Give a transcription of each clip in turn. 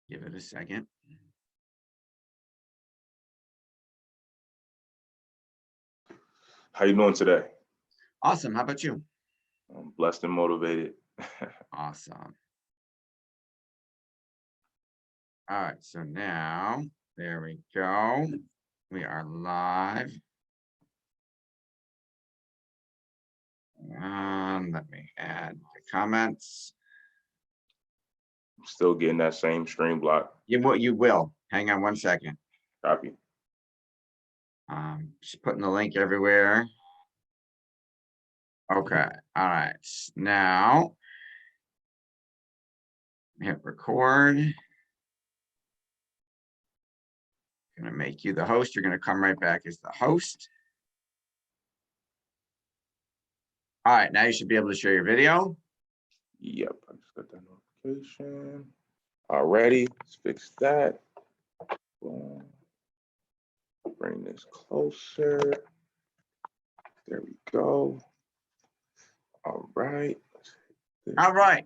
Give it a second. How you doing today? Awesome. How about you? I'm blessed and motivated. Awesome. All right. So now, there we go. We are live. Let me add the comments. I'm still getting that same stream block. You will. Hang on one second. Copy. Just putting the link everywhere. Okay. All right. Now, hit record. Going to make you the host. You're going to come right back as the host. All right. Now you should be able to share your video. Yep, I just got that notification. Already, let's fix that. Boom. Bring this closer. There we go. All right. All right.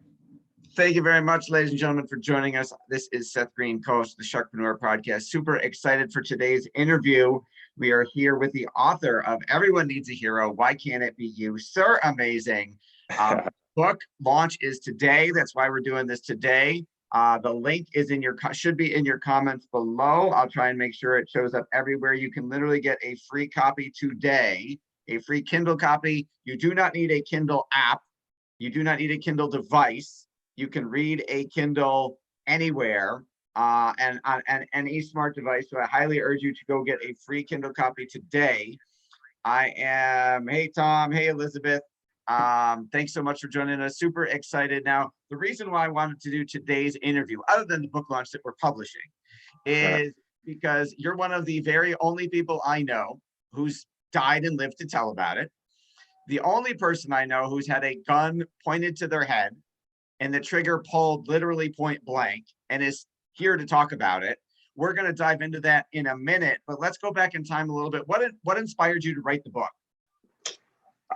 Thank you very much, ladies and gentlemen, for joining us. This is Seth Green, co-host of the Sharkpreneur podcast. Super excited for today's interview. We are here with the author of Everyone Needs a Hero, Why Can't It Be You, Sir Aimézing. Book launch is today. That's why we're doing this today. The link is should be in your comments below. I'll try and make sure it shows up everywhere. You can literally get a free copy today, a free Kindle copy. You do not need a Kindle app. You do not need a Kindle device. You can read a Kindle anywhere and on any smart device. So I highly urge you to go get a free Kindle copy today. Hey, Tom. Hey, Elizabeth. Thanks so much for joining us. Super excited. Now, the reason why I wanted to do today's interview, other than the book launch that we're publishing, is because you're one of the very only people I know who's died and lived to tell about it. The only person I know who's had a gun pointed to their head and the trigger pulled literally point blank and is here to talk about it. We're going to dive into that in a minute, but let's go back in time a little bit. What inspired you to write the book?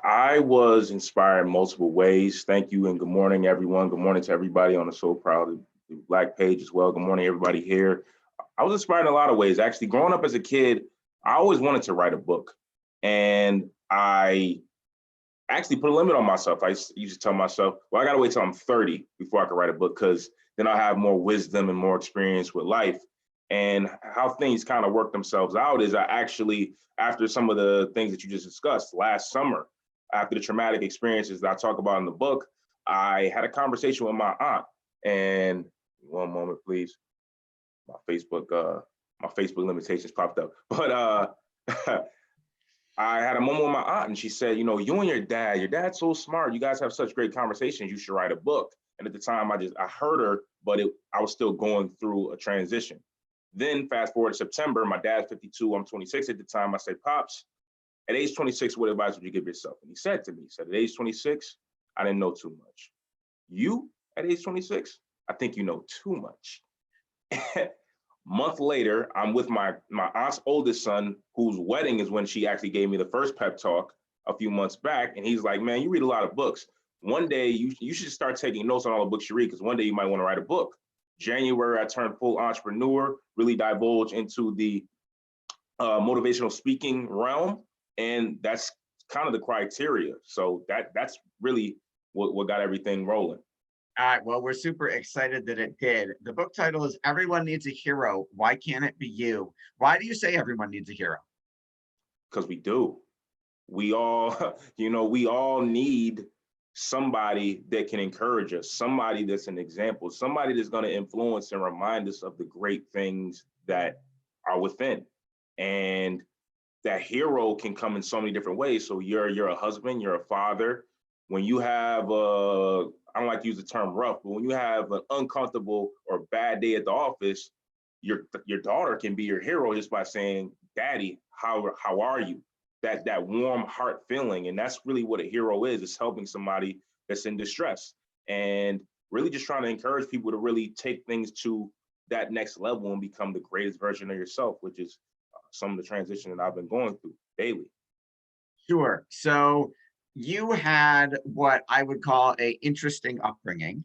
I was inspired in multiple ways. Thank you and good morning, everyone. Good morning to everybody on the So Proud of the Black page as well. Good morning, everybody here. I was inspired in a lot of ways. Actually, growing up as a kid, I always wanted to write a book. And I actually put a limit on myself. I used to tell myself, well, I got to wait till I'm 30 before I can write a book, because then I'll have more wisdom and more experience with life. And how things kind of work themselves out is I actually, after some of the things that you just discussed last summer, after the traumatic experiences that I talk about in the book, I had a conversation with my aunt. And one moment, please. My Facebook limitations popped up. But I had a moment with my aunt and she said, you and your dad's so smart. You guys have such great conversations. You should write a book. And at the time I heard her, but I was still going through a transition. Then fast forward to September, my dad's 52, I'm 26 at the time. I said, Pops, at age 26, what advice would you give yourself? And he said to me, at age 26, I didn't know too much. You, at age 26, I think you know too much. Month later, I'm with my aunt's oldest son, whose wedding is when she actually gave me the first pep talk a few months back. And he's like, man, you read a lot of books. One day you should start taking notes on all the books you read, because one day you might want to write a book. January, I turned full entrepreneur, really divulged into the motivational speaking realm. And that's kind of the criteria. So that's really what got everything rolling. All right, well, we're super excited that it did. The book title is Everyone Needs a Hero. Why Can't It Be You? Why do you say everyone needs a hero? Because we do. We all, we all need somebody that can encourage us, somebody that's an example, somebody that's going to influence and remind us of the great things that are within. And that hero can come in so many different ways. So you're a husband, you're a father. When you have I don't like to use the term rough, but when you have an uncomfortable or bad day at the office, your daughter can be your hero just by saying, Daddy, how are you? That warm heart feeling. And that's really what a hero is. It's helping somebody that's in distress and really just trying to encourage people to really take things to that next level and become the greatest version of yourself, which is some of the transition that I've been going through daily. Sure. So you had what I would call an interesting upbringing.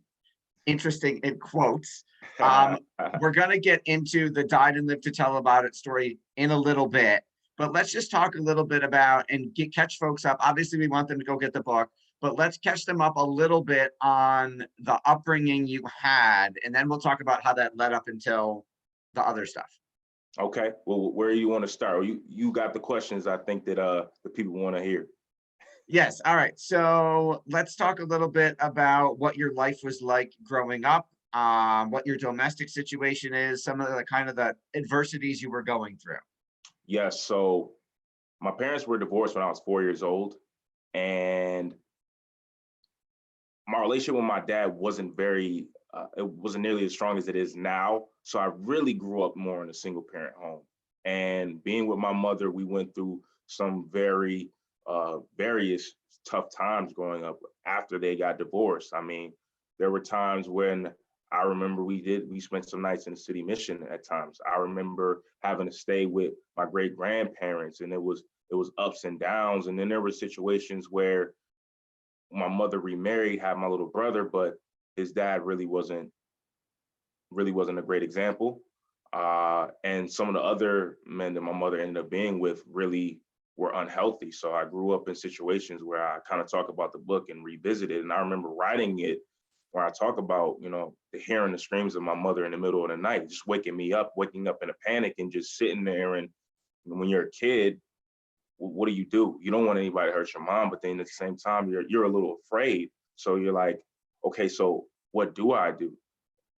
interesting in quotes. We're going to get into the died and lived to tell about it story in a little bit, but let's just talk a little bit about and catch folks up. Obviously, we want them to go get the book, but let's catch them up a little bit on the upbringing you had, and then we'll talk about how that led up until the other stuff. Okay, well, where you want to start? You got the questions I think that the people want to hear. Yes. All right. So let's talk a little bit about what your life was like growing up, what your domestic situation is, some of the kind of the adversities you were going through. Yes, so my parents were divorced when I was 4 years old, and my relationship with my dad wasn't it wasn't nearly as strong as it is now. So I really grew up more in a single parent home. And being with my mother, we went through some various tough times growing up after they got divorced. I mean, there were times when I remember we spent some nights in the city mission at times. I remember having to stay with my great grandparents, and it was ups and downs. And then there were situations where my mother remarried, had my little brother, but his dad really wasn't a great example. And some of the other men that my mother ended up being with really were unhealthy. So I grew up in situations where I kind of talk about the book and revisit it. And I remember writing it where I talk about, hearing the screams of my mother in the middle of the night, just waking up in a panic and just sitting there. And when you're a kid, what do? You don't want anybody to hurt your mom, but then at the same time, you're a little afraid. So you're like, okay, so what do I do?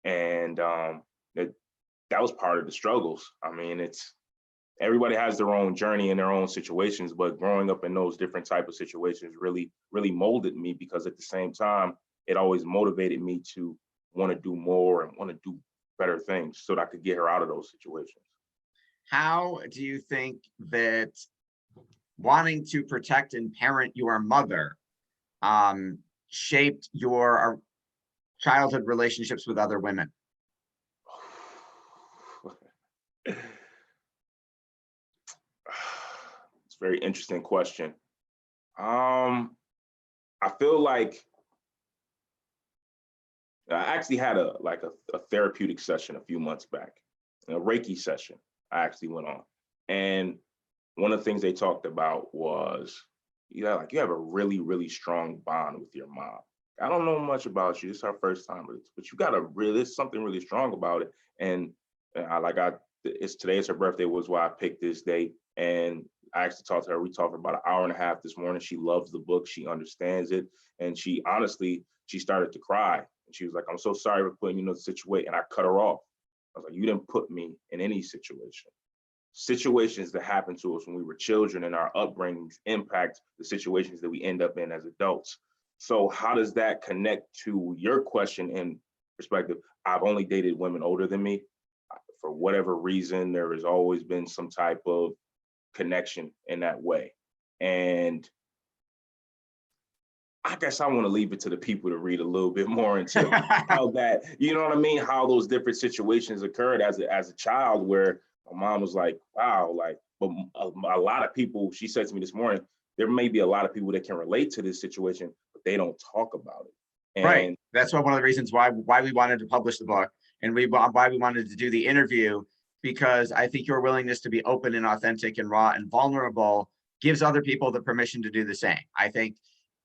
And that was part of the struggles. I mean, everybody has their own journey and their own situations, but growing up in those different type of situations really, really molded me, because at the same time, it always motivated me to want to do more and want to do better things so that I could get her out of those situations. How do you think that wanting to protect and parent your mother shaped your childhood relationships with other women? It's a very interesting question. I feel like I actually had a therapeutic session a few months back, a Reiki session I actually went on. And one of the things they talked about was, you have a really, really strong bond with your mom. I don't know much about you. It's our first time, but you got there's something really strong about it. And today's her birthday, was why I picked this date. And I actually talked to her. We talked for about an hour and a half this morning. She loves the book. She understands it. And she started to cry. And she was like, I'm so sorry for putting you in this situation. And I cut her off. I was like, you didn't put me in any situation. Situations that happened to us when we were children and our upbringings impact the situations that we end up in as adults. So how does that connect to your question and perspective? I've only dated women older than me. For whatever reason, there has always been some type of connection in that way. And I guess I want to leave it to the people to read a little bit more into how that, how those different situations occurred as a child, where my mom was like, wow, but a lot of people, she said to me this morning, there may be a lot of people that can relate to this situation, but they don't talk about it. And right. That's one of the reasons why we wanted to publish the book, and why we wanted to do the interview, because I think your willingness to be open and authentic and raw and vulnerable gives other people the permission to do the same. I think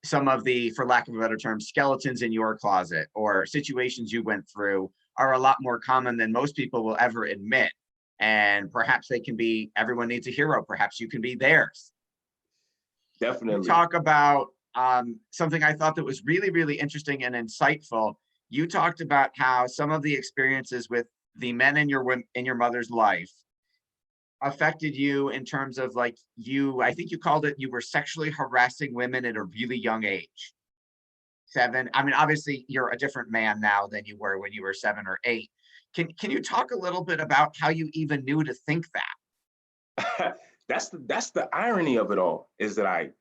some of the, for lack of a better term, skeletons in your closet or situations you went through are a lot more common than most people will ever admit. And perhaps everyone needs a hero. Perhaps you can be theirs. Definitely. You talk about something I thought that was really, really interesting and insightful. You talked about how some of the experiences with the men in your mother's life affected you in terms of I think you called it, you were sexually harassing women at a really young age. 7. I mean, obviously you're a different man now than you were when you were 7 or 8. Can you talk a little bit about how you even knew to think that? That's the irony of it all, is that I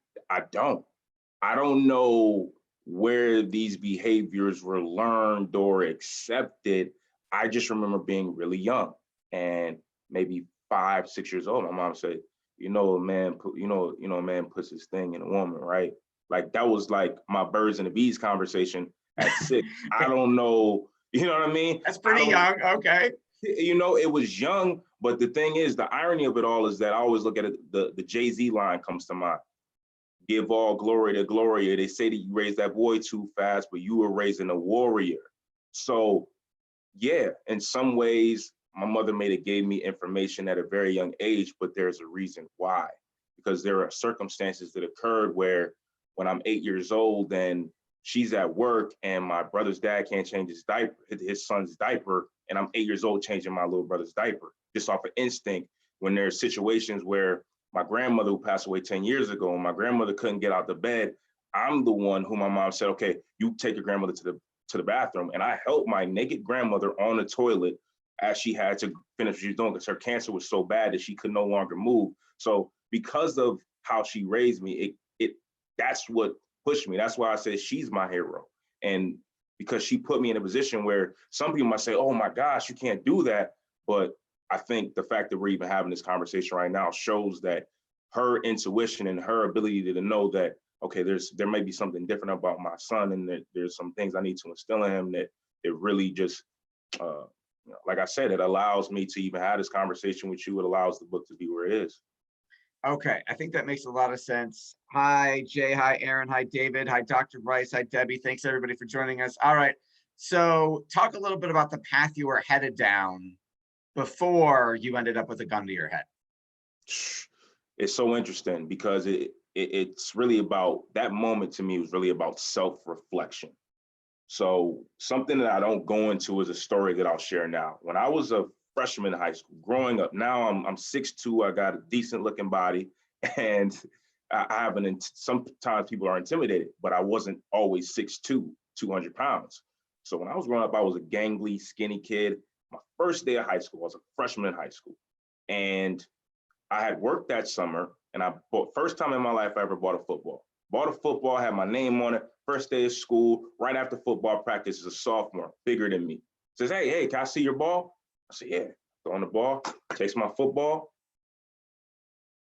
don't know where these behaviors were learned or accepted. I just remember being really young, and maybe 5, 6 years old. My mom said, a man puts his thing in a woman, right? Like that was like my birds and the bees conversation at 6. I don't know You know what I mean? That's pretty young. Okay. You know, it was young, but the thing is, the irony of it all is that I always look at it, the Jay-Z line comes to mind. Give all glory to Gloria. They say that you raised that boy too fast, but you were raising a warrior. So yeah, in some ways, my mother made it gave me information at a very young age, but there's a reason why. Because there are circumstances that occurred where when I'm 8 years old and she's at work and my brother's dad can't change his diaper, his son's diaper, and I'm 8 years old changing my little brother's diaper, just off of instinct, when there's situations where my grandmother who passed away 10 years ago, and my grandmother couldn't get out of bed, I'm the one who my mom said, okay, you take your grandmother to the bathroom. And I helped my naked grandmother on the toilet as she had to finish what she was doing because her cancer was so bad that she could no longer move. So because of how she raised me, that's what pushed me. That's why I said she's my hero. And because she put me in a position where some people might say, oh my gosh, you can't do that. But I think the fact that we're even having this conversation right now shows that her intuition and her ability to know that, okay, there may be something different about my son, and that there's some things I need to instill in him that it really just, like I said, it allows me to even have this conversation with you. It allows the book to be where it is. Okay, I think that makes a lot of sense. Hi, Jay. Hi, Aaron. Hi, David. Hi, Dr. Rice. Hi, Debbie. Thanks, everybody, for joining us. All right, so talk a little bit about the path you were headed down before you ended up with a gun to your head. It's so interesting because it's really about, that moment to me was really about self-reflection. So something that I don't go into is a story that I'll share now. When I was a freshman in high school, growing up, now I'm 6'2", I got a decent looking body, and I have sometimes people are intimidated, but I wasn't always 6'2", 200 pounds. So when I was growing up, I was a gangly, skinny kid. My first day of high school, I was a freshman in high school. And I had worked that summer, and first time in my life I ever bought a football. Bought a football, had my name on it, first day of school, right after football practice, is a sophomore, bigger than me. Says, hey, can I see your ball? I said, yeah. Throwing the ball, takes my football.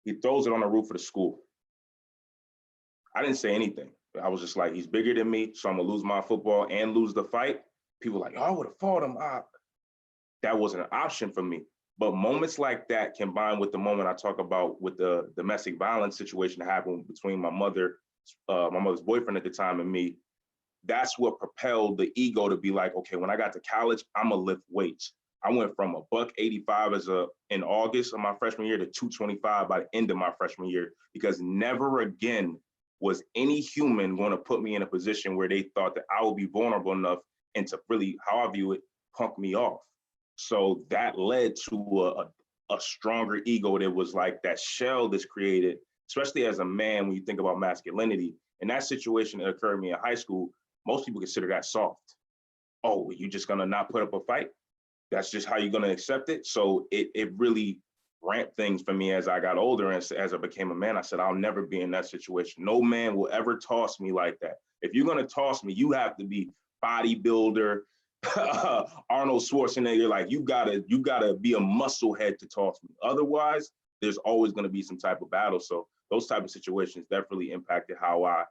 He throws it on the roof of the school. I didn't say anything. I was just like, he's bigger than me, so I'm gonna lose my football and lose the fight. People were like, oh, I would have fought him. That wasn't an option for me. But moments like that, combined with the moment I talk about with the domestic violence situation that happened between my mother's boyfriend at the time and me, that's what propelled the ego to be like, okay, when I got to college, I'm gonna lift weights. I went from $185 in August of my freshman year to 225 by the end of my freshman year, because never again was any human going to put me in a position where they thought that I would be vulnerable enough and to really, how I view it, punk me off. So that led to a stronger ego that was like that shell that's created, especially as a man, when you think about masculinity. In that situation that occurred to me in high school, most people consider that soft. Oh, you just gonna not put up a fight? That's just how you're gonna accept it? So it really ramped things for me as I got older, and as I became a man. I said, I'll never be in that situation. No man will ever toss me like that. If you're gonna toss me, you have to be bodybuilder, Arnold Schwarzenegger, like you gotta be a muscle head to toss me. Otherwise, there's always gonna be some type of battle. So those type of situations definitely impacted how I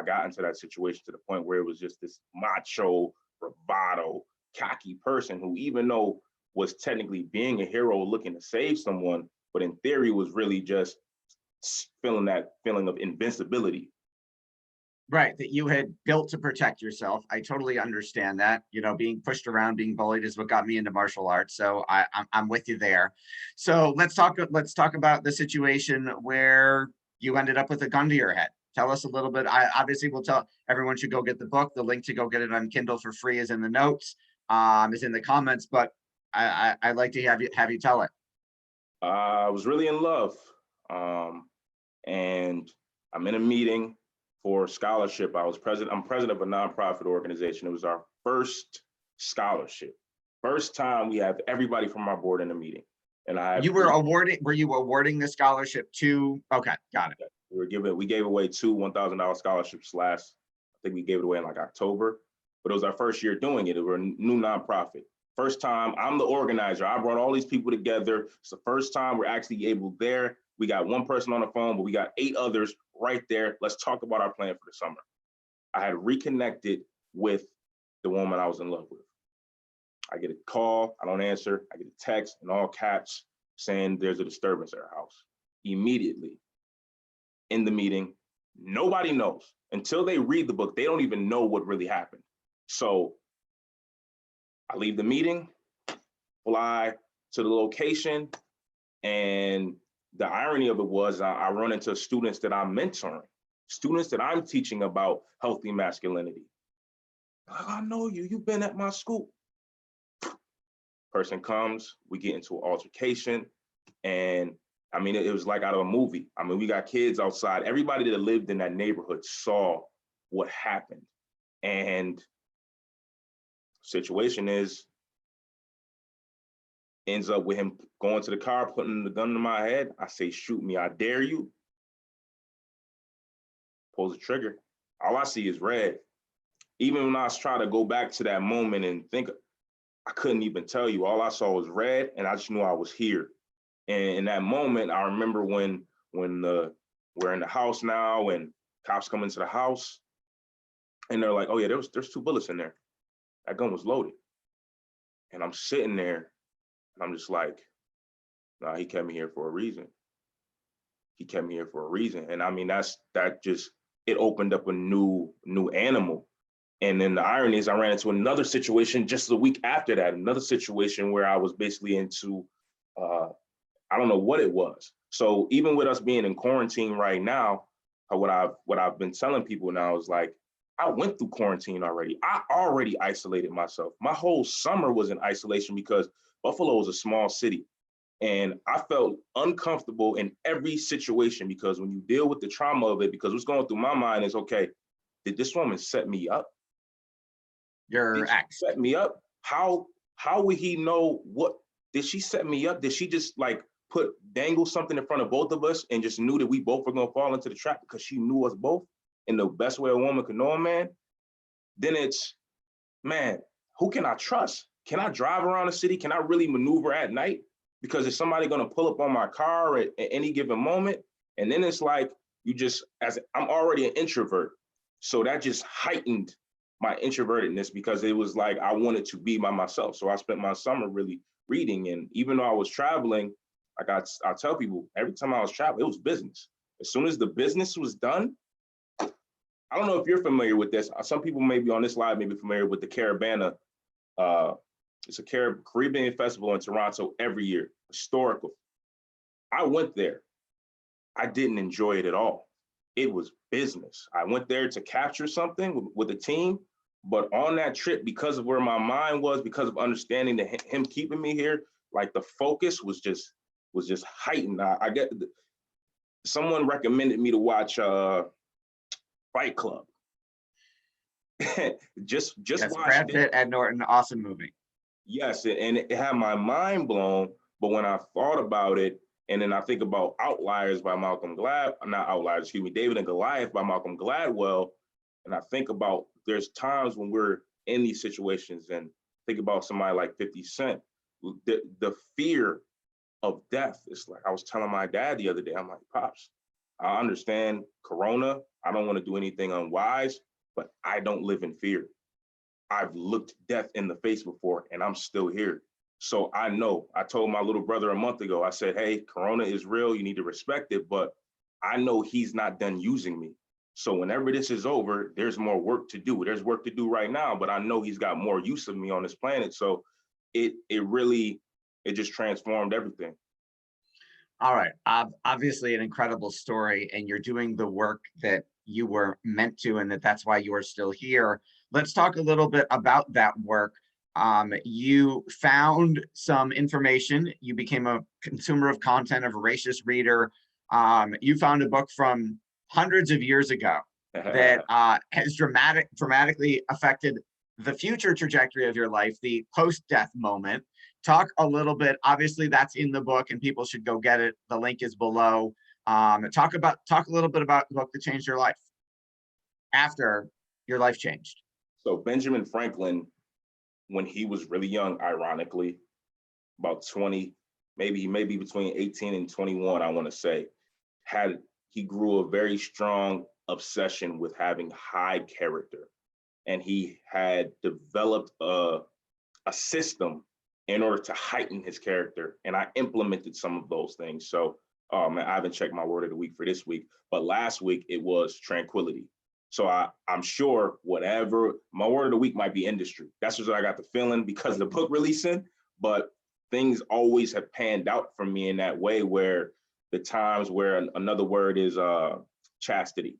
got into that situation, to the point where it was just this macho, bravado, cocky person who, even though was technically being a hero looking to save someone, but in theory was really just feeling that feeling of invincibility. Right, that you had built to protect yourself. I totally understand that. You know, being pushed around, being bullied is what got me into martial arts. So I'm with you there. So let's talk about the situation where you ended up with a gun to your head. Tell us a little bit. I obviously will tell everyone should go get the book. The link to go get it on Kindle for free is in the notes, is in the comments. But I'd like to have you tell it. I was really in love, and I'm in a meeting for scholarship. I'm president of a nonprofit organization. It was our first scholarship. First time we have everybody from our board in a meeting. And were you awarding the scholarship to? Okay, got it. We gave away 2 $1,000 scholarships I think we gave it away in like October, but it was our first year doing it. It was a new nonprofit. First time, I'm the organizer. I brought all these people together. It's the first time we're actually able there. We got one person on the phone, but we got 8 others right there. Let's talk about our plan for the summer. I had reconnected with the woman I was in love with. I get a call, I don't answer. I get a text in all caps saying there's a disturbance at our house. Immediately in the meeting, nobody knows. Until they read the book, they don't even know what really happened. So I leave the meeting, fly to the location, and the irony of it was I run into students that I'm mentoring, students that I'm teaching about healthy masculinity. I know you, you've been at my school. Person comes, we get into an altercation, and I mean, it was like out of a movie. I mean, we got kids outside. Everybody that lived in that neighborhood saw what happened. And situation ends up with him going to the car, putting the gun to my head. I say, shoot me, I dare you. Pulls the trigger. All I see is red. Even when I was trying to go back to that moment and think, I couldn't even tell you. All I saw was red, and I just knew I was here. And in that moment, I remember when we're in the house now, and cops come into the house, and they're like, "Oh yeah, there's 2 bullets in there. That gun was loaded." And I'm sitting there, and I'm just like, "Nah, he kept me here for a reason. He kept me here for a reason." And I mean, that just it opened up a new animal. And then the irony is I ran into another situation just a week after that, another situation where I was basically into, I don't know what it was. So even with us being in quarantine right now, what I've been telling people now is like, I went through quarantine already. I already isolated myself. My whole summer was in isolation because Buffalo is a small city. And I felt uncomfortable in every situation because when you deal with the trauma of it, because what's going through my mind is, okay, did this woman set me up? Your ex set me up? How would he know what? Did she set me up? Did she just like dangle something in front of both of us and just knew that we both were gonna fall into the trap because she knew us both in the best way a woman could know a man? Then it's, man, who can I trust? Can I drive around the city? Can I really maneuver at night? Because is somebody gonna pull up on my car at any given moment? And then it's like, I'm already an introvert. So that just heightened my introvertedness because it was like I wanted to be by myself. So I spent my summer really reading. And even though I was traveling, like I tell people, every time I was traveling, it was business. As soon as the business was done, I don't know if you're familiar with this. Some people maybe on this live may be familiar with the Caribana. It's a Caribbean festival in Toronto every year, historical. I went there. I didn't enjoy it at all. It was business. I went there to capture something with a team, but on that trip, because of where my mind was, because of understanding that him keeping me here, like the focus was just heightened. I get someone recommended me to watch Fight Club. just yes, watch Brad it. Pitt, Ed Norton, awesome movie. Yes, and it had my mind blown. But when I thought about it, and then I think about Outliers by not Outliers, excuse me, David and Goliath by Malcolm Gladwell, and I think about there's times when we're in these situations and think about somebody like 50 Cent, the fear of death. It's like I was telling my dad the other day, I'm like, Pops, I understand Corona. I don't want to do anything unwise, but I don't live in fear. I've looked death in the face before and I'm still here. So I know, I told my little brother a month ago, I said, hey, Corona is real. You need to respect it, but I know he's not done using me. So whenever this is over, there's more work to do. There's work to do right now, but I know he's got more use of me on this planet. So it just transformed everything. All right. Obviously an incredible story, and you're doing the work that you were meant to, and that's why you are still here. Let's talk a little bit about that work. You found some information. You became a consumer of content, a voracious reader. You found a book from hundreds of years ago that has dramatically affected the future trajectory of your life, the post-death moment. Talk a little bit, obviously that's in the book and people should go get it. The link is below. Talk a little bit about the book that changed your life after your life changed. So Benjamin Franklin, when he was really young, ironically, about 20, maybe between 18 and 21, I want to say, he grew a very strong obsession with having high character. And he had developed a a system in order to heighten his character. And I implemented some of those things. So I haven't checked my word of the week for this week, but last week it was tranquility. So I'm sure whatever my word of the week might be industry. That's just what I got the feeling because of the book releasing, but things always have panned out for me in that way where the times where another word is chastity.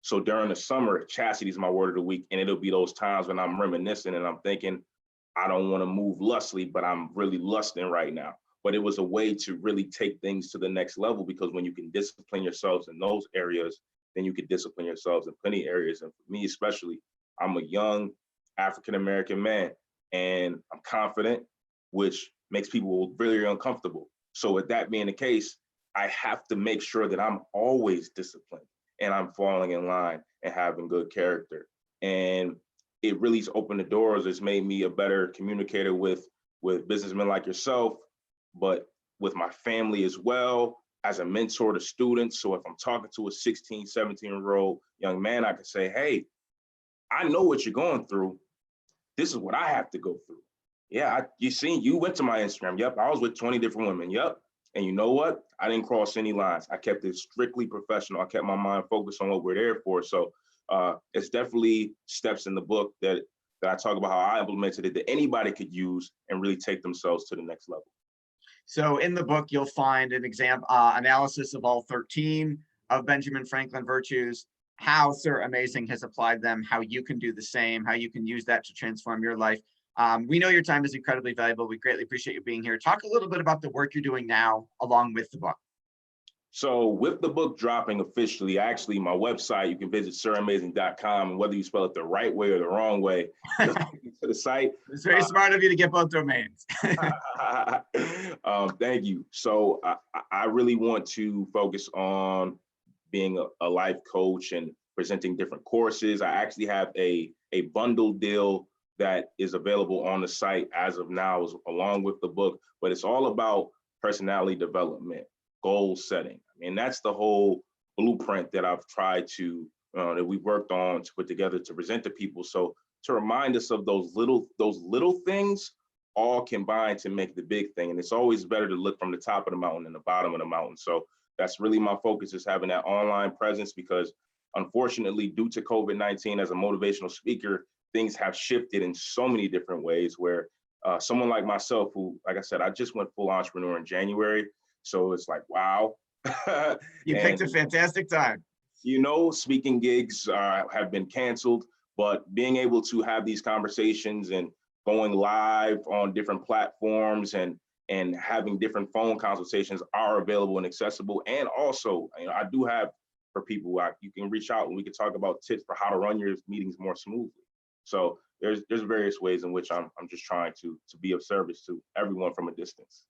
So during the summer, chastity is my word of the week. And it'll be those times when I'm reminiscing and I'm thinking, I don't want to move lustly, but I'm really lusting right now. But it was a way to really take things to the next level because when you can discipline yourselves in those areas, then you can discipline yourselves in plenty of areas. And for me, especially, I'm a young African-American man and I'm confident, which makes people really uncomfortable. So with that being the case, I have to make sure that I'm always disciplined and I'm falling in line and having good character. And it really's opened the doors. It's made me a better communicator with businessmen like yourself, but with my family as well, as a mentor to students. So if I'm talking to a 16, 17-year-old young man, I can say, hey, I know what you're going through. This is what I have to go through. Yeah, you went to my Instagram. Yep, I was with 20 different women. Yep. And you know what? I didn't cross any lines. I kept it strictly professional. I kept my mind focused on what we're there for. So it's definitely steps in the book that I talk about how I implemented it that anybody could use and really take themselves to the next level. So in the book, you'll find an example analysis of all 13 of Benjamin Franklin virtues, how Sir Aimézing has applied them, how you can do the same, how you can use that to transform your life. We know your time is incredibly valuable. We greatly appreciate you being here. Talk a little bit about the work you're doing now along with the book. So with the book dropping officially, actually my website, you can visit siraimezing.com, and whether you spell it the right way or the wrong way, to the site. It's very smart of you to get both domains. Thank you. So I really want to focus on being a life coach and presenting different courses. I actually have a bundle deal that is available on the site as of now, along with the book, but it's all about personality development, goal setting. I mean, that's the whole blueprint that I've tried to, that we've worked on to put together to present to people. So to remind us of those little things all combine to make the big thing. And it's always better to look from the top of the mountain than the bottom of the mountain. So that's really my focus, is having that online presence, because unfortunately, due to COVID-19, as a motivational speaker, things have shifted in so many different ways where someone like myself, who, like I said, I just went full entrepreneur in January. So it's like, wow. You picked a fantastic time. You know, speaking gigs have been canceled, but being able to have these conversations and going live on different platforms and having different phone consultations are available and accessible. And also, you know, I do have, for people, you can reach out and we can talk about tips for how to run your meetings more smoothly. So there's various ways in which I'm just trying to be of service to everyone from a distance.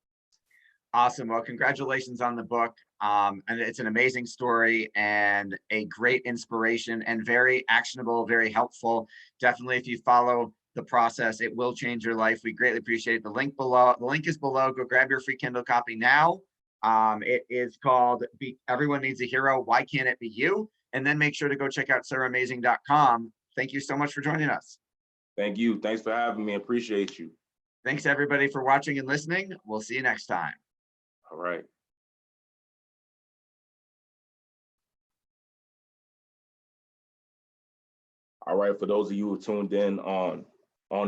Awesome. Well, congratulations on the book. And it's an amazing story and a great inspiration and very actionable, very helpful. Definitely, if you follow the process, it will change your life. We greatly appreciate it. The link below. The link is below. Go grab your free Kindle copy now. It is called Everyone Needs a Hero. Why Can't It Be You? And then make sure to go check out siraimezing.com. Thank you so much for joining us. Thank you. Thanks for having me. Appreciate you. Thanks, everybody, for watching and listening. We'll see you next time. All right. All right, for those of you who tuned in on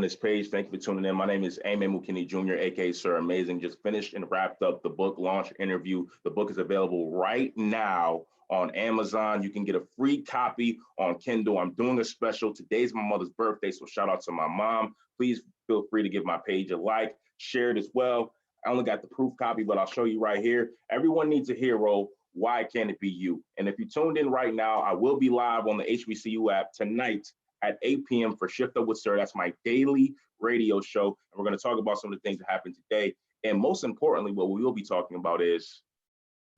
this page, thank you for tuning in. My name is Aimé Jr., aka Sir Aimézing. Just finished and wrapped up the book launch interview. The book is available right now on Amazon. You can get a free copy on Kindle. I'm doing a special. Today's my mother's birthday, so shout out to my mom. Please feel free to give my page a like, share it as well. I only got the proof copy, but I'll show you right here. Everyone needs a hero. Why can't it be you? And if you tuned in right now, I will be live on the HBCU app tonight at 8 p.m. for Shift Up with Sir. That's my daily radio show. And we're going to talk about some of the things that happened today. And most importantly, what we will be talking about is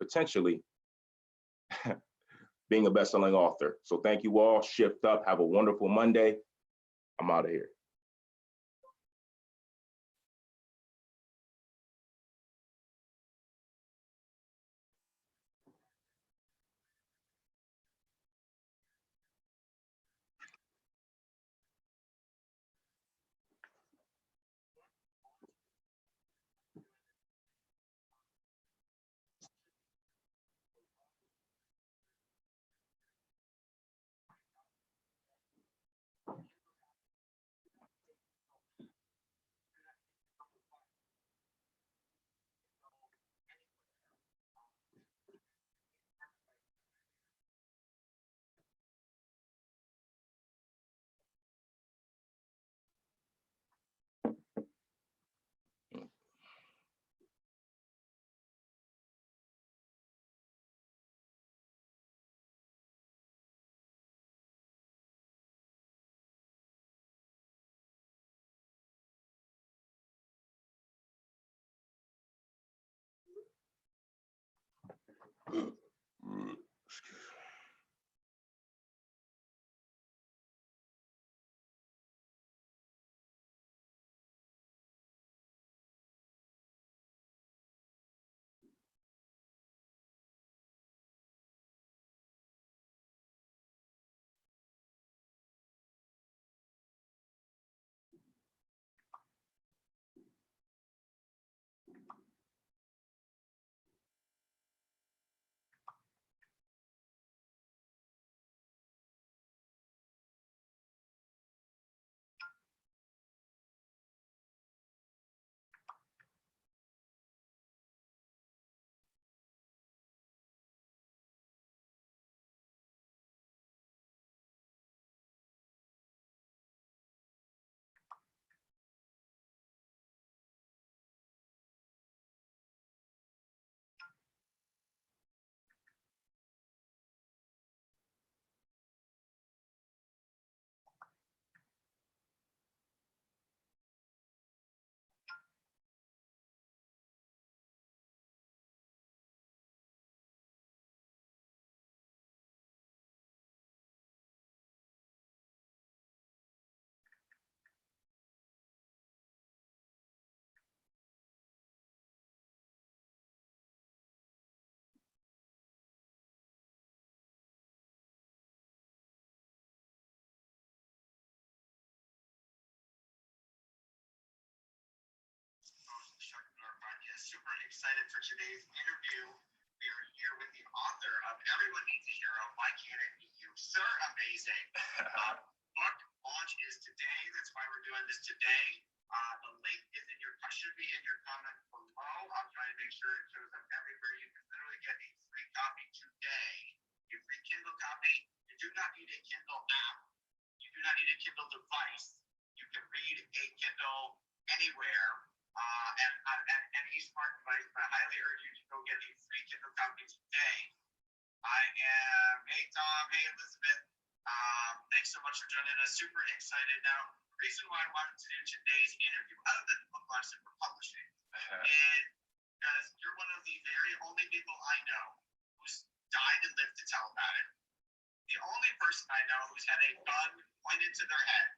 potentially being a best-selling author. So thank you all. Shift Up. Have a wonderful Monday. I'm out of here. Super excited for today's interview. We are here with the author of Everyone Needs a Hero, Why Can't It Be You, Sir Aimézing. Book launch is today. That's why we're doing this today. The link is in your should be in your comment below. I'm trying to make sure it shows up everywhere. You can literally get a free copy today. Your free Kindle copy. You do not need a Kindle app. You do not need a Kindle device. You can read a Kindle anywhere. And any smart device, but I highly urge you to go get a free Kindle copy today. I am, hey Tom, hey Elizabeth. Thanks so much for joining us. Super excited. Now, the reason why I wanted to do today's interview, other than the book launch that we're publishing, is because you're one of the very only people I know who's died and lived to tell about it. The only person I know who's had a gun pointed to their head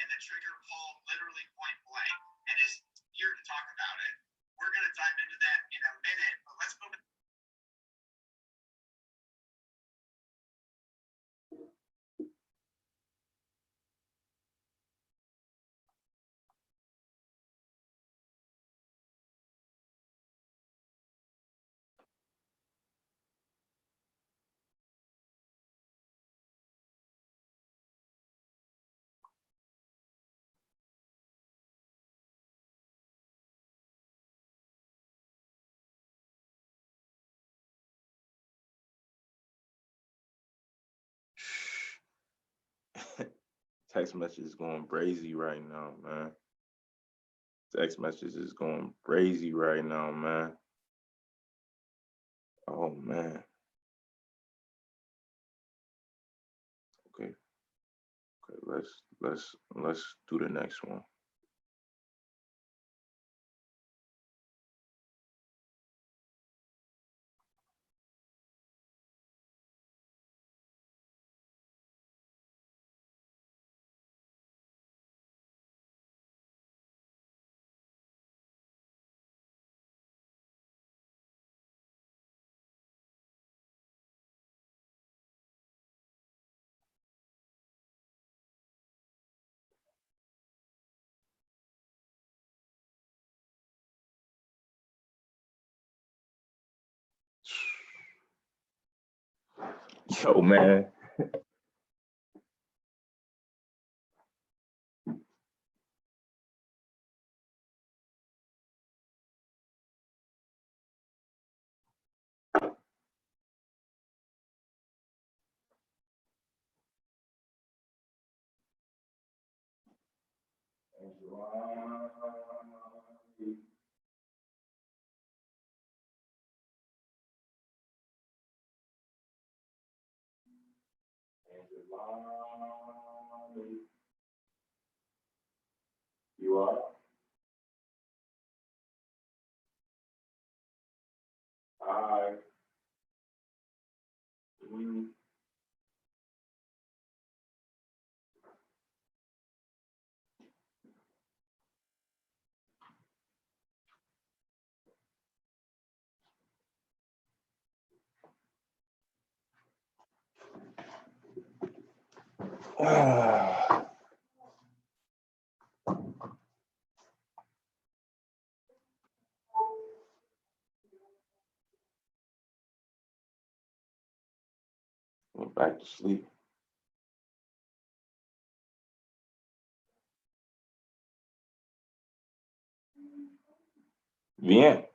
and the trigger pulled literally point blank and is here to talk about it. We're going to dive into that in a minute, but let's go. Text message is going crazy right now, man. Text message is going crazy right now, man. Oh man. Okay. Okay, let's do the next one. Yo, man. You are? Hi. Went back to sleep. Bien.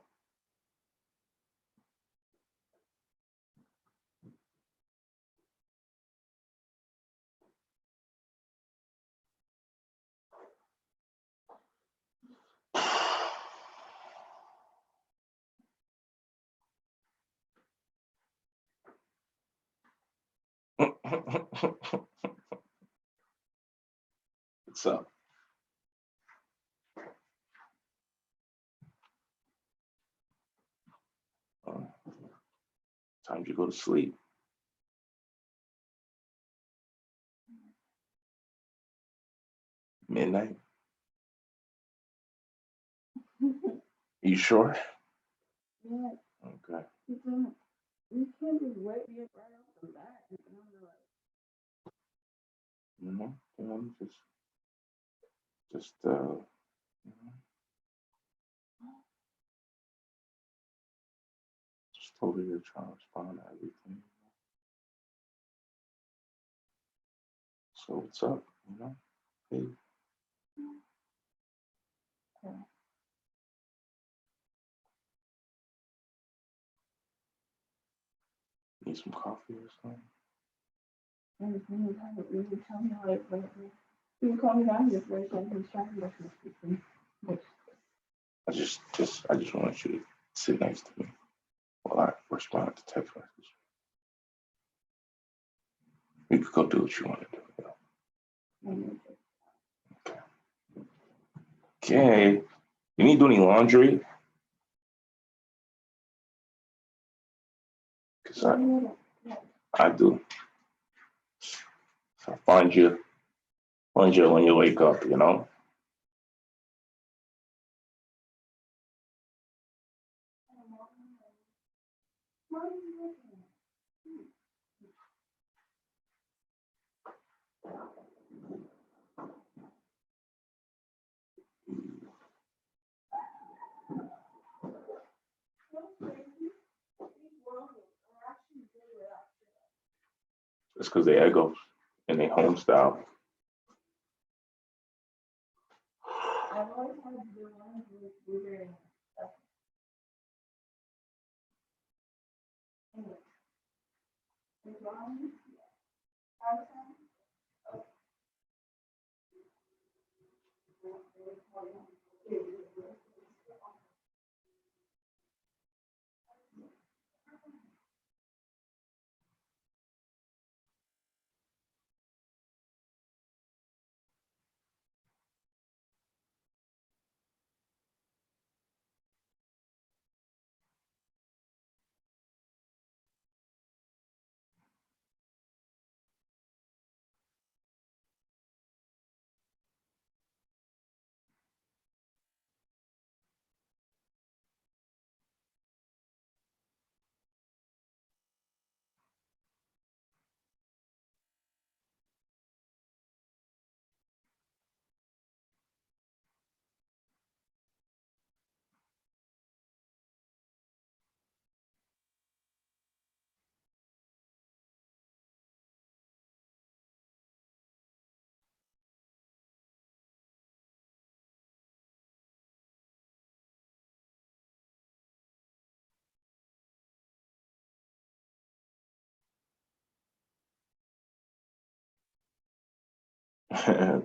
What's up? Time to go to sleep. Midnight. You sure? Yeah, Okay. you can't just wake me up right off the bat. Just just totally here trying to respond to everything. So what's up? Hey. Need some coffee or something? And you tell me like you call me down here for a second, trying to I just want you to sit next to me while I respond to text message. You could go do what you want to do. Okay. You need to do any laundry? Cause I do. So find you when you wake up, It's because they egos and they home style. I've always had to do one with blueberry and stuff. Anyway, it's wrong.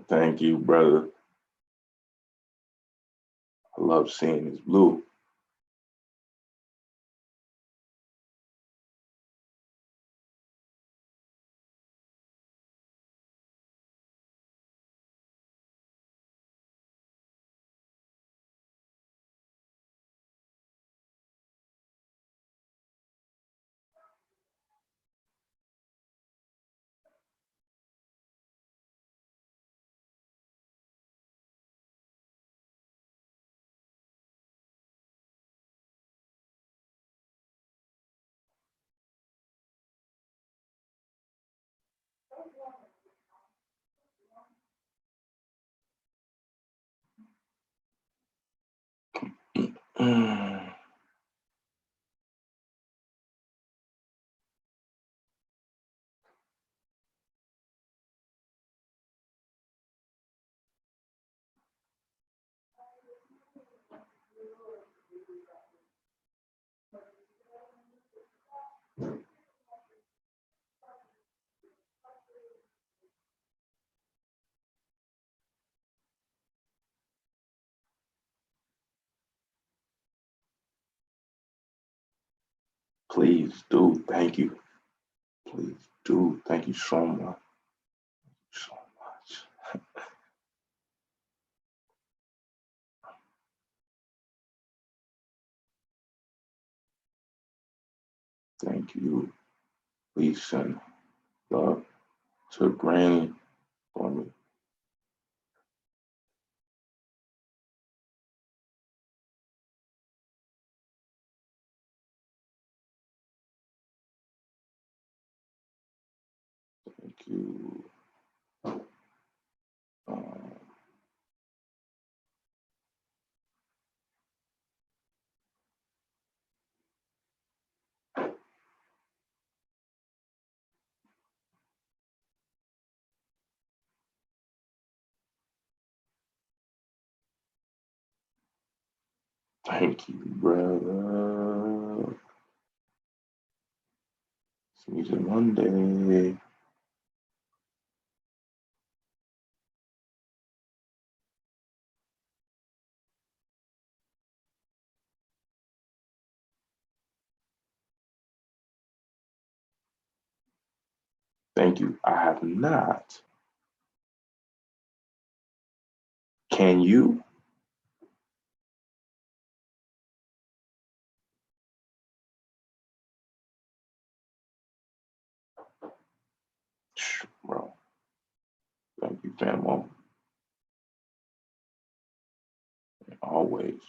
Thank you, brother. I love seeing this blue. Mm. Please do. Thank you. Please do. Thank you so much. So much. Thank you. Please send love to Granny for me. Thank you. Um, Thank you, brother. See you Monday. Thank you. I have not. Can you? Bro, thank you, famo. Always.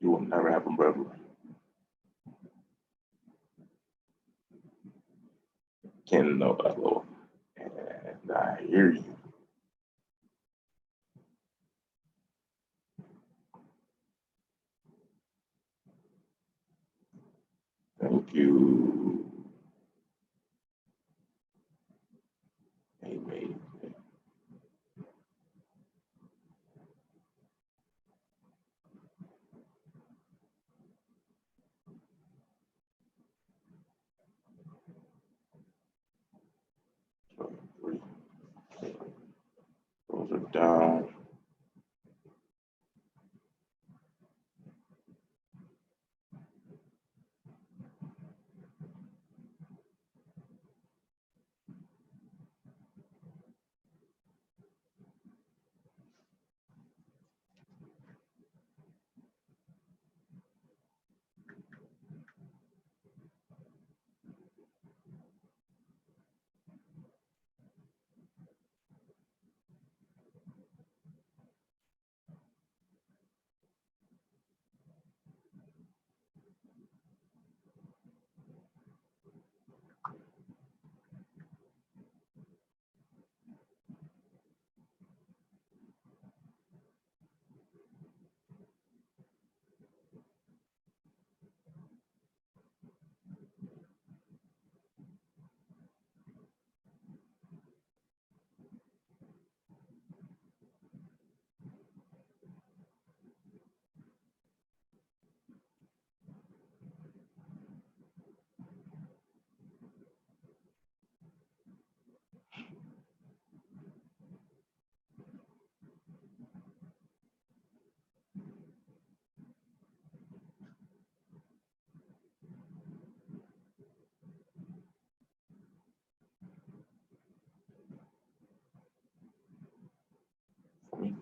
You will never happen, brother. Can know that, Lord. And I hear you. Thank you. Aimé. So, 3. Those are down.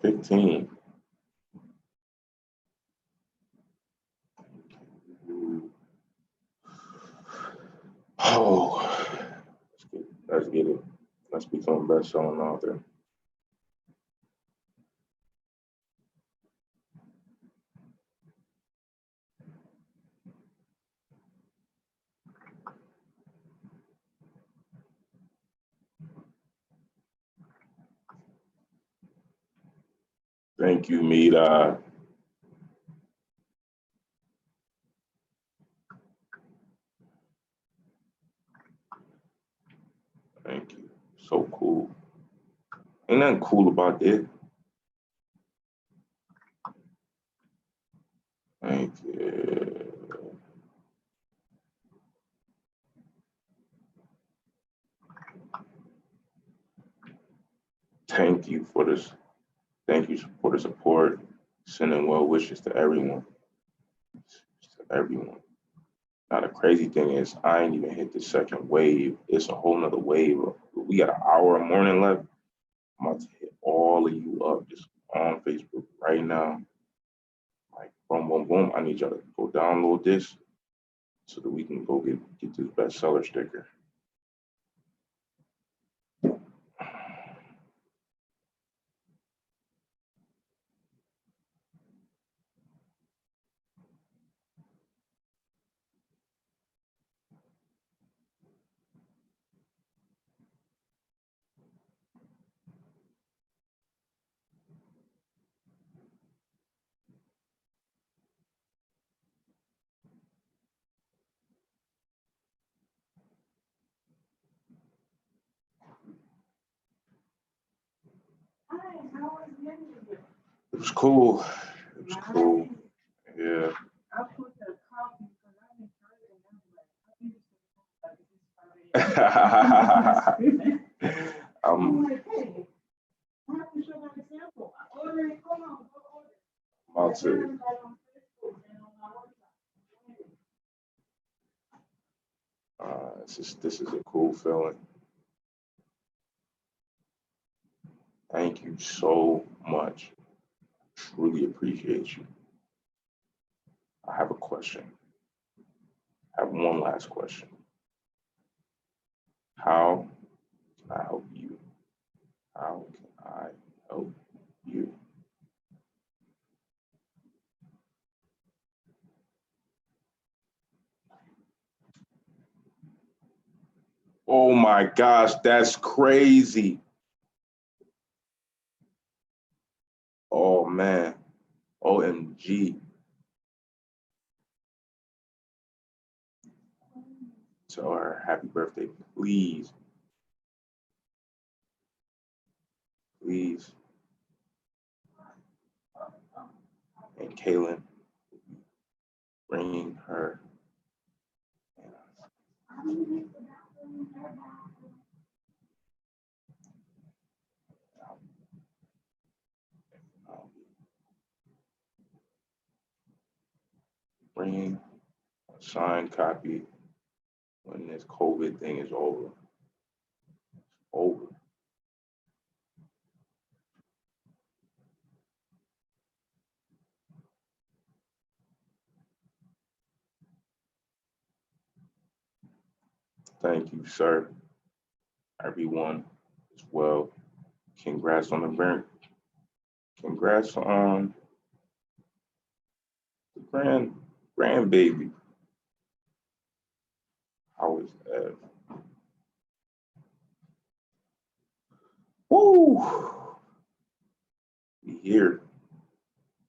15. Oh, let's get it. Let's become a best-selling author. Thank you, Mita. Thank you. So cool. Ain't nothing cool about it. Thank you. Thank you for this. Thank you for the support. Sending well wishes to everyone. To everyone. Now the crazy thing is I ain't even hit the second wave. It's a whole nother wave. We got an hour of morning left. I'm about to hit all of you up just on Facebook right now. Like boom, boom, boom. I need y'all to go download this so that we can go get this bestseller sticker. Hi, how was the interview? It was cool. It was cool. Yeah. I put the coffee because I'm in Jersey and I'm like, I'm like, hey, I have to show my example. I already come on, go order. About to. This is a cool feeling. Thank you so much. Truly appreciate you. I have a question. I have one last question. How can I help you? How can I help you? Oh my gosh, that's crazy. Oh man, OMG. Tell her happy birthday, please. Please. And Kaylin, bringing her. Bringing a signed copy when this COVID thing is over. Over. Thank you, sir. Everyone as well. Congrats on the birth. Congrats on the grandbaby. How is that? Woo! We here.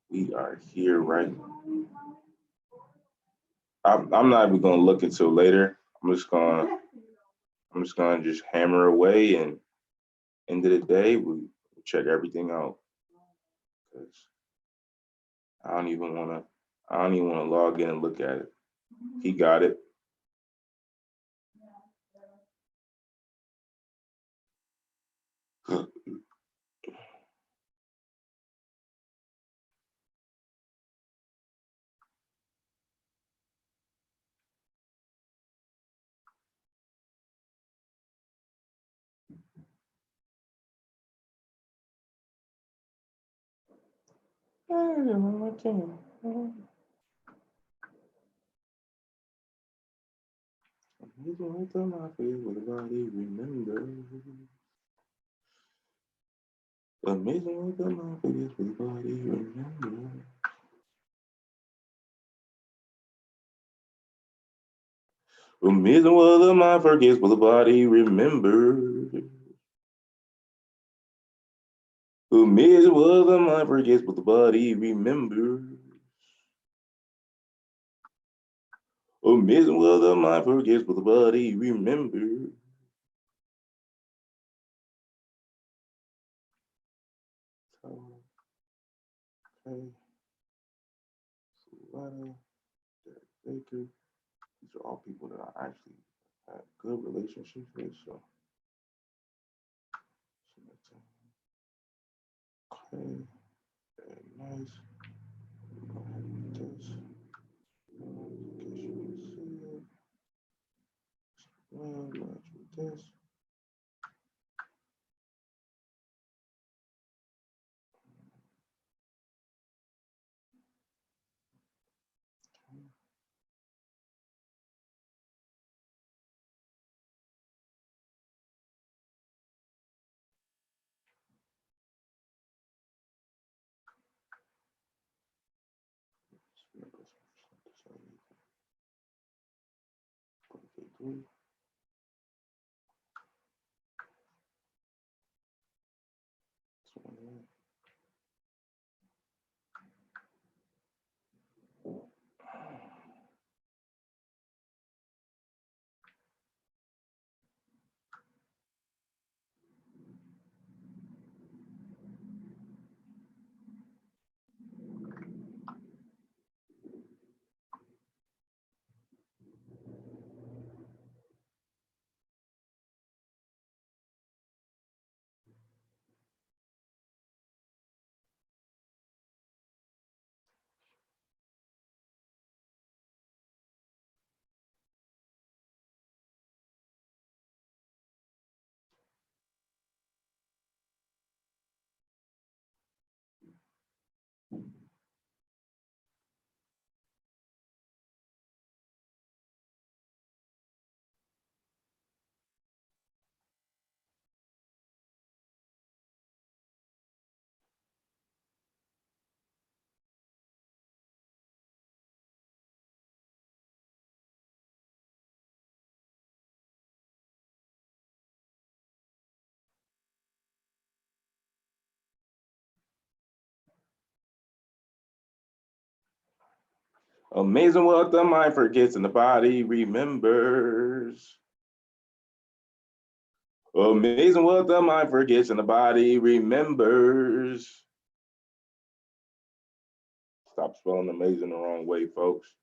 We are here, right? I'm not even gonna look until later. I'm just gonna just hammer away, and end of the day, we check everything out. Cause I don't even wanna log in and look at it. He got it. Amazing what the mind forgets, but the body remembers. Amazing what the mind forgets, but the body remembers. Amazing what the mind forgets, but the body remembers. Amazing what the mind forgets, but the body remembers. Okay. Solana, Derek Baker. These are all people that I actually had good relationships with. So, okay, very nice. Go ahead and do this. In case you can see it. Well, match with this. Amazing what the mind forgets and the body remembers. Amazing what the mind forgets and the body remembers. Stop spelling amazing the wrong way, folks.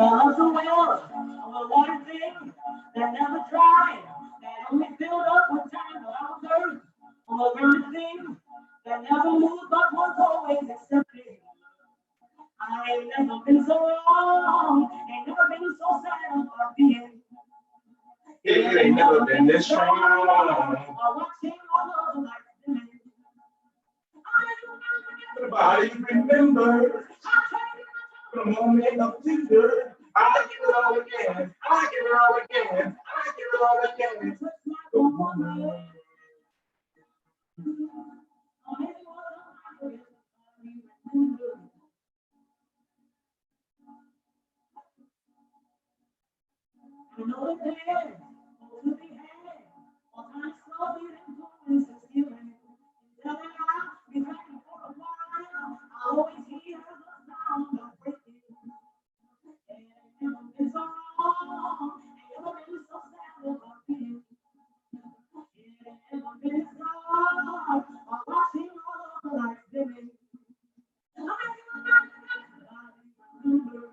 Love's a well, a water thing that never dried, that only filled up with time. But I was hurt, a burning thing that never moved but was always accepted. I ain't never been so wrong, ain't never been so sad about being. It ain't never been this strong. I watching all of the lights dim. Everybody remember the moment of tender. I give it all again. I give it all again. I give it all again. The woman. I know it's there, to be had. All time slowly influence is healing. Tell me how, be happy for a while. I always hear the sound of breaking. And never been so wrong, ain't never been so sad about being. And never been so wrong, while watching all of the lights dimming. I remember.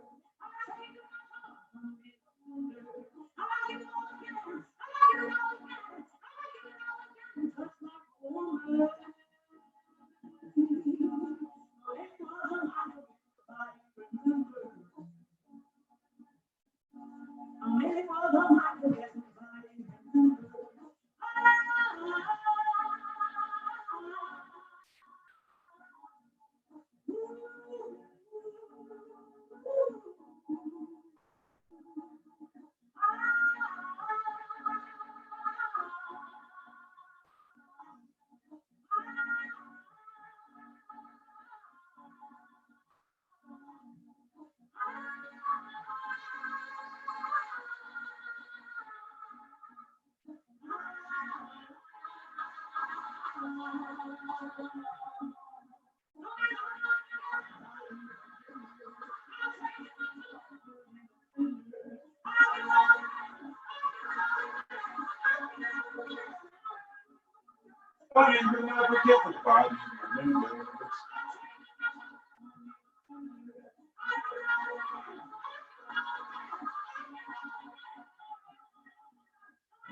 I ain't gonna never forget the body remember.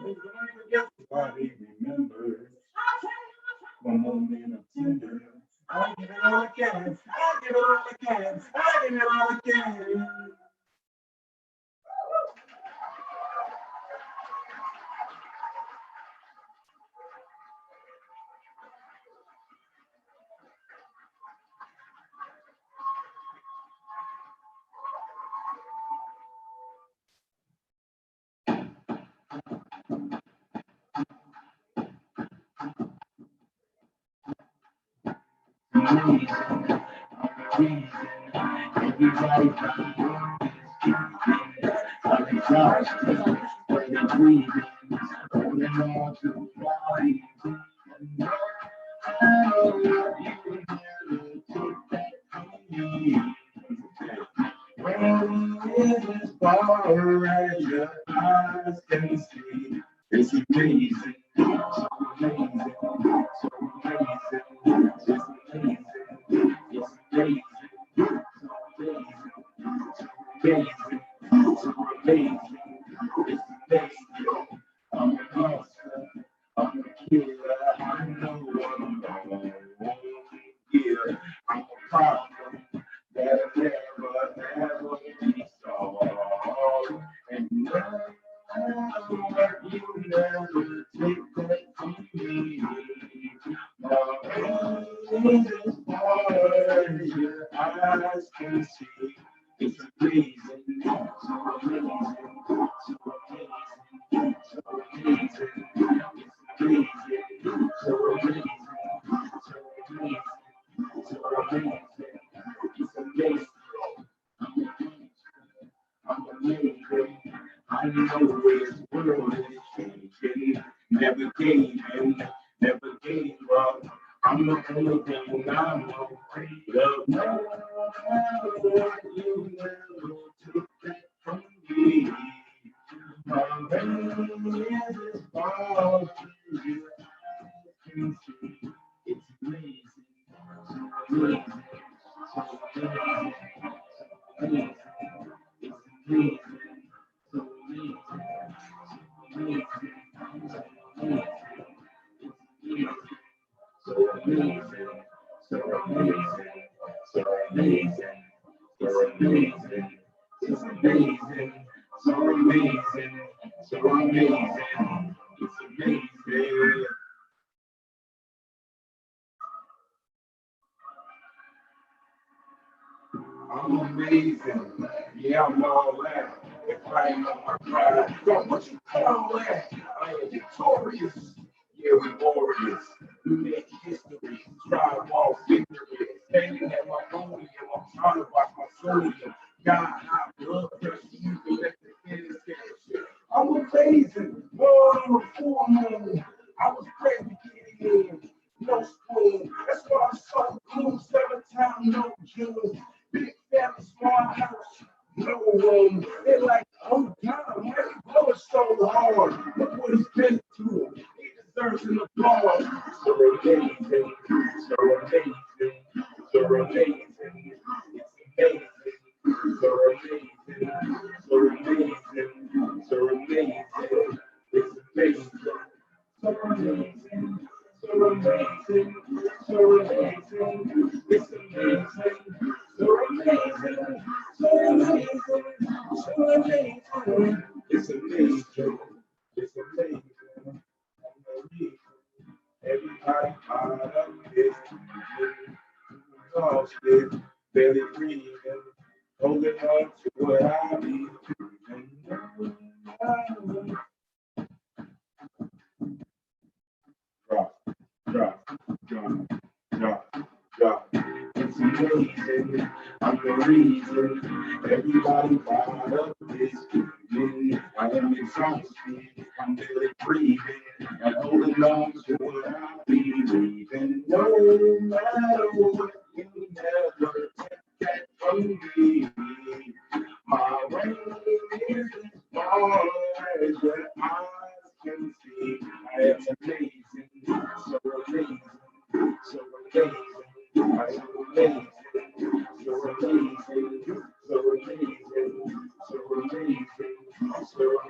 Ain't gonna forget the body remember. One moment of tender. I give it all again. I give it all again. I give it all again. Everybody breathing, holding on to the body. I know you never took that from me. When it is far as your eyes can see, it's amazing, so amazing, so amazing, it's amazing, it's amazing, so amazing, so amazing, it's amazing. I'm a monster, I'm a killer, I know what I'm wrong. Yeah, I'm a problem that'll never be solved. And now you never take that from me. My pain is as far as your eyes can see. It's amazing, so amazing, so amazing, so amazing. It's amazing, so amazing, so amazing, so amazing. It's amazing. I'm amazing. I know this world is changing. Never gave in, never gave up. I'm the only thing I'm afraid of. No, you never took that from me. My pain is as far as your eyes can see. It's amazing, so amazing, so amazing, so amazing. It's amazing, so amazing, so amazing, so amazing, so amazing, so amazing, it's amazing, so amazing, so amazing, it's amazing. I'm amazing. Yeah, I'm all that. If I ain't on my pride, don't what you call that? I am victorious. Yeah, we warriors. We make history. Strive all victory. Standing at my podium, I'm trying to watch my sodium. God, high blood pressure, you can let the finish shit. I'm amazing. Whoa, full moon. I was ready to get in. No spoon. That's why I'm so cool. 7 times no June. Big family, small house, no room. They're like, oh God, why you going so hard? Look what he's been through. He deserves an applause. So amazing, so amazing, so amazing. It's amazing, so amazing, so amazing, so amazing. It's amazing, so amazing. So amazing, so amazing, it's amazing, so amazing, so amazing, so amazing, it's amazing, it's amazing, everybody out of this, exhausted, barely breathing, holding on to what I need, drop, drop, drop, drop, drop. It's amazing. I'm the reason everybody bought up this feeling. I am exhausted. I'm barely breathing and holding on to what I believe in. No matter what, you never take that from me. My reign is as far as your eyes can see. I am amazing, so amazing, so amazing. I am amazing, so amazing, so amazing, so amazing, so amazing.